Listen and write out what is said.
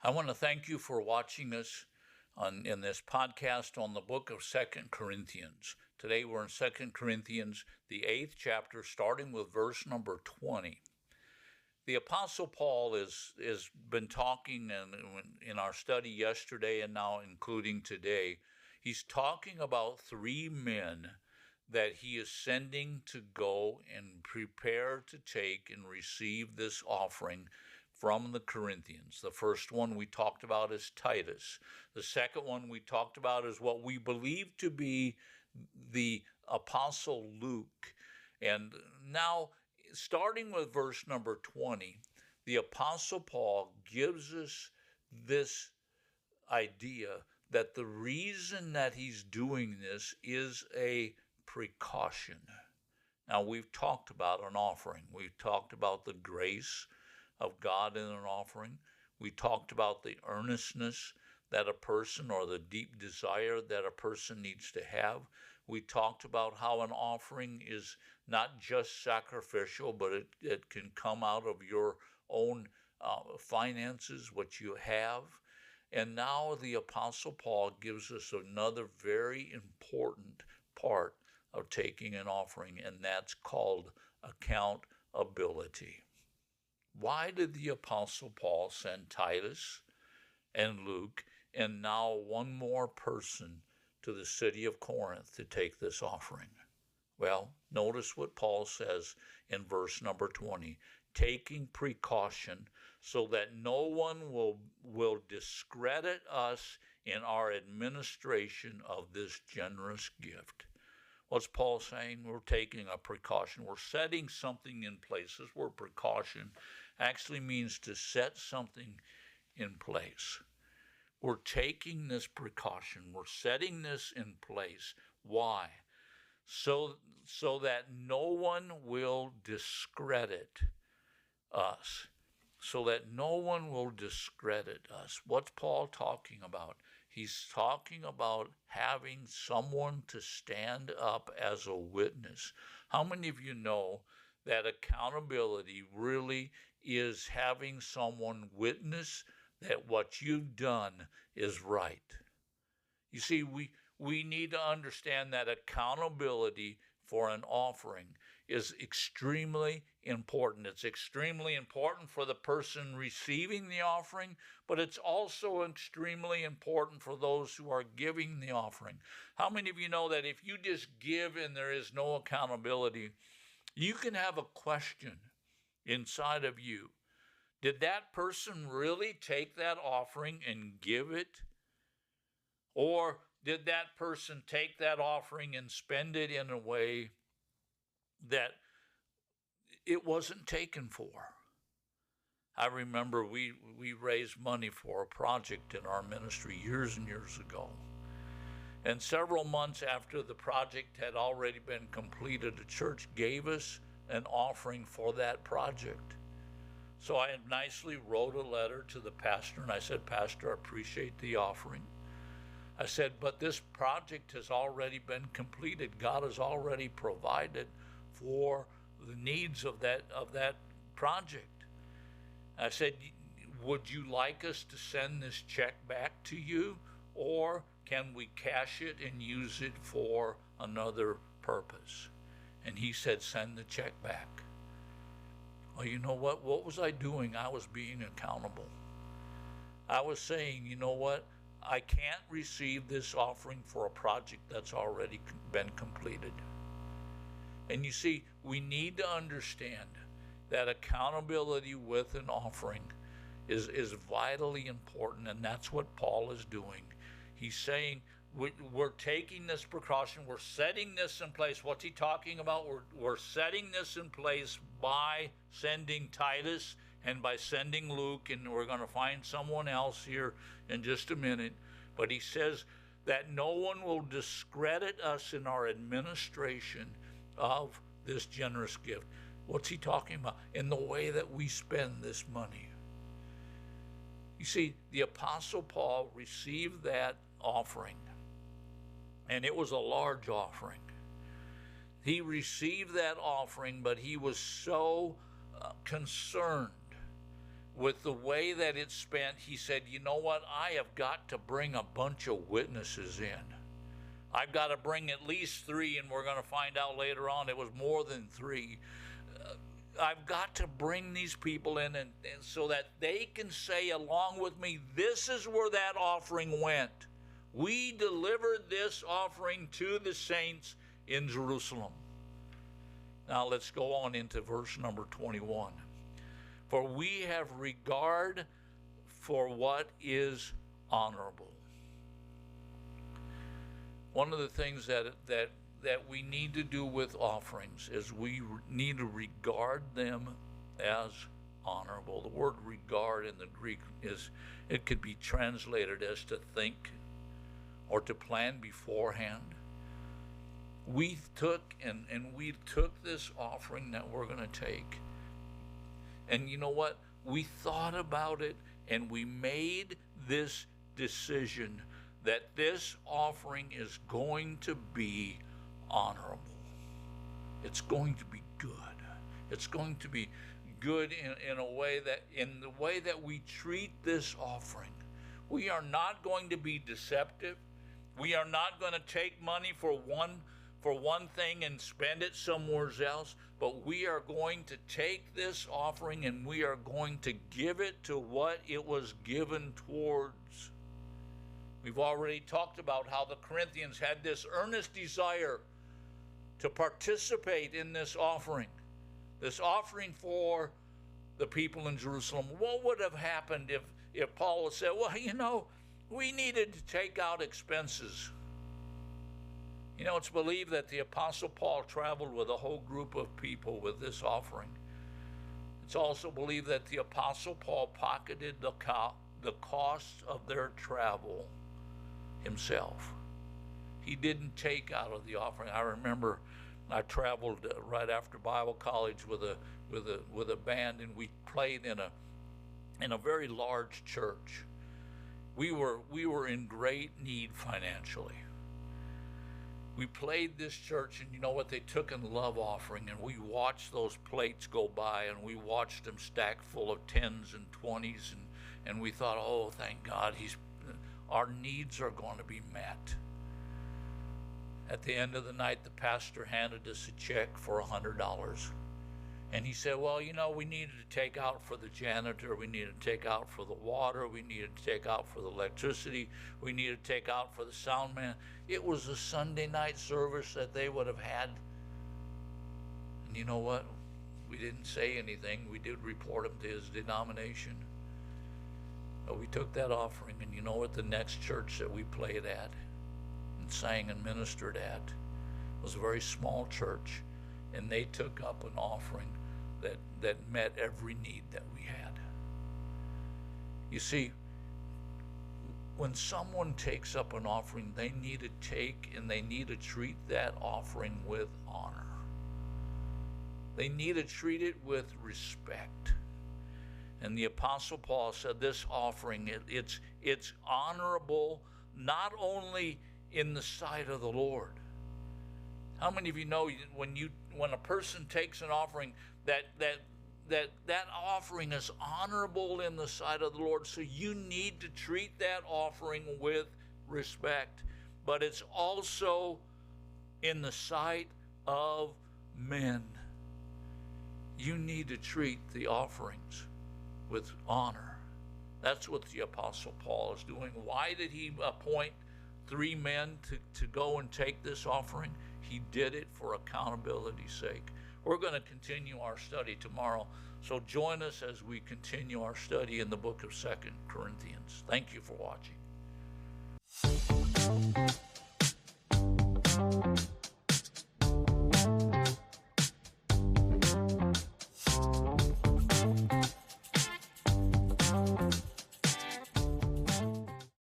I want to thank you for watching us in this podcast on the book of 2 Corinthians. Today we're in 2 Corinthians, the 8th chapter, starting with verse number 20. The Apostle Paul has been talking in our study yesterday and now including today. He's talking about three men that he is sending to go and prepare to take and receive this offering from the Corinthians. The first one we talked about is Titus. The second one we talked about is what we believe to be the Apostle Luke. And now, starting with verse number 20, the Apostle Paul gives us this idea that the reason that he's doing this is a precaution. Now, we've talked about an offering. We've talked about the grace of God in an offering. We talked about the earnestness that a person, or the deep desire that a person needs to have. We talked about how an offering is not just sacrificial, but it can come out of your own finances, what you have. And now the Apostle Paul gives us another very important part of taking an offering, and that's called accountability. Why did the Apostle Paul send Titus and Luke and now one more person to the city of Corinth to take this offering? Well, notice what Paul says in verse number 20, taking precaution so that no one will discredit us in our administration of this generous gift. What's Paul saying? We're taking a precaution. We're setting something in place. This word precaution actually means to set something in place. We're taking this precaution. We're setting this in place. Why? So that no one will discredit us. So that no one will discredit us. What's Paul talking about? He's talking about having someone to stand up as a witness. How many of you know that accountability really is having someone witness that what you've done is right? You see, we need to understand that accountability for an offering is extremely important. It's extremely important for the person receiving the offering, but it's also extremely important for those who are giving the offering. How many of you know that if you just give and there is no accountability, you can have a question inside of you? Did that person really take that offering and give it? Or did that person take that offering and spend it in a way that it wasn't taken for? I remember we raised money for a project in our ministry years and years ago. And several months after the project had already been completed, the church gave us an offering for that project. So I nicely wrote a letter to the pastor, and I said, Pastor, I appreciate the offering. I said, but this project has already been completed. God has already provided for the needs of that project. I said, would you like us to send this check back to you, or can we cash it and use it for another purpose? And he said, send the check back. Well, you know what? What was I doing? I was being accountable. I was saying, you know what? I can't receive this offering for a project that's already been completed. And you see, we need to understand that accountability with an offering is vitally important, and that's what Paul is doing. He's saying we're taking this precaution, we're setting this in place. What's he talking about? We're setting this in place by sending Titus and by sending Luke, and we're going to find someone else here in just a minute. But he says that no one will discredit us in our administration of this generous gift. What's he talking about? In the way that we spend this money. You see, the Apostle Paul received that offering, and it was a large offering. He received that offering, but he was so concerned with the way that it's spent, he said, you know what? I have got to bring a bunch of witnesses in. I've got to bring at least 3, and we're going to find out later on it was more than 3. I've got to bring these people in and so that they can say along with me, this is where that offering went. We delivered this offering to the saints in Jerusalem. Now let's go on into verse number 21. For we have regard for what is honorable. One of the things that we need to do with offerings is we need to regard them as honorable. The word regard in the Greek it could be translated as to think or to plan beforehand. We took this offering that we're going to take, and you know what? We thought about it and we made this decision that this offering is going to be honorable. It's going to be good. It's going to be good in the way that we treat this offering. We are not going to be deceptive. We are not going to take money for one thing and spend it somewhere else, but we are going to take this offering and we are going to give it to what it was given towards. We've already talked about how the Corinthians had this earnest desire to participate in this offering for the people in Jerusalem. What would have happened if Paul had said, well, we needed to take out expenses? It's believed that the Apostle Paul traveled with a whole group of people with this offering. It's also believed that the Apostle Paul pocketed the costs of their travel himself. He didn't take out of the offering. I remember I traveled right after Bible college with a band, and we played in a very large church. We were in great need financially. We played this church, and you know what? They took in love offering, and we watched those plates go by, and we watched them stacked full of 10s and 20s, and we thought, oh, thank God, our needs are going to be met. At the end of the night, the pastor handed us a check for $100. And he said, well, we needed to take out for the janitor, we needed to take out for the water, we needed to take out for the electricity, we needed to take out for the sound man. It was a Sunday night service that they would have had. And you know what? We didn't say anything. We did report him to his denomination. But we took that offering, and you know what? The next church that we played at and sang and ministered at was a very small church, and they took up an offering that met every need that we had. You see, when someone takes up an offering, they need to take and they need to treat that offering with honor. They need to treat it with respect. And the Apostle Paul said this offering, it's honorable not only in the sight of the Lord. How many of you know when a person takes an offering that offering is honorable in the sight of the Lord? So you need to treat that offering with respect, but it's also in the sight of men. You need to treat the offerings with honor. That's what the Apostle Paul is doing. Why did he appoint 3 men to go and take this offering? He did it for accountability's sake. We're going to continue our study tomorrow, so join us as we continue our study in the book of 2 Corinthians. Thank you for watching.